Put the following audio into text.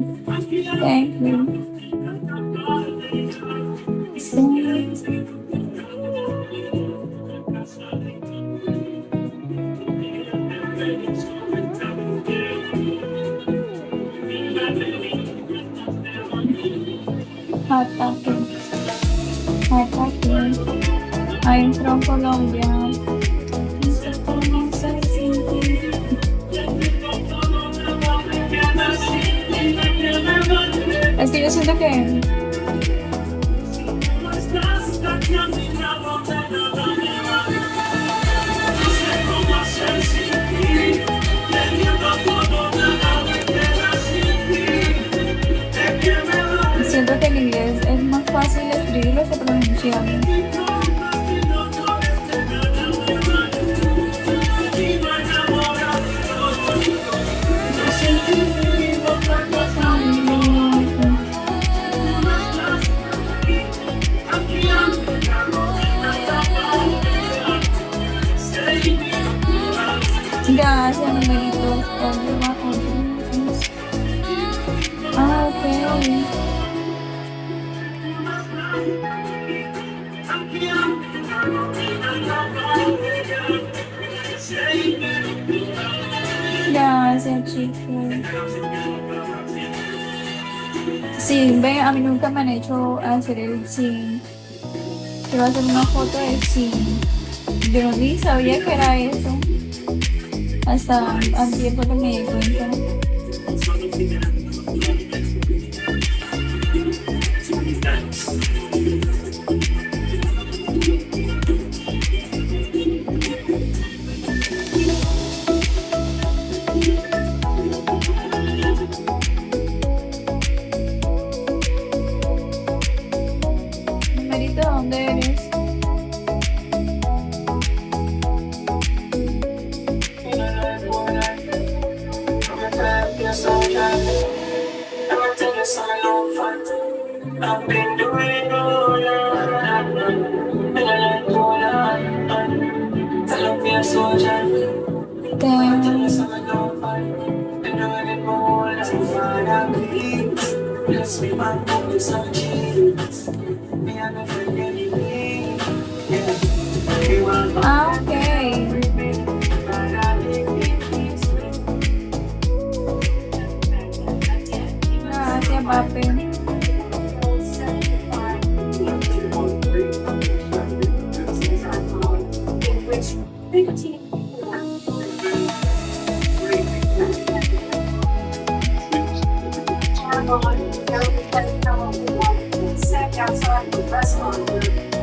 Thank you. Hot topic. Hot topic. I'm from Colombia. Es que yo siento que siento que el inglés es más fácil escribirlo que pronunciarlo. Gracias, numeritos. Ah, ok. Gracias, chicos. Sí, ve, a mí nunca me han hecho hacer el sí. Quiero hacer una foto del sí. Yo ni sabía que era eso. Hasta al tiempo que me di cuenta. Numerito, ¿dónde eres? I've been doing all I and I like all I love me a soldier. Damn. Been doing it for all as my father please. Bless me, my boy, some cheese. Me and my friend, yeah. You want Ah, ok. Gracias, papi. Outside the restaurant.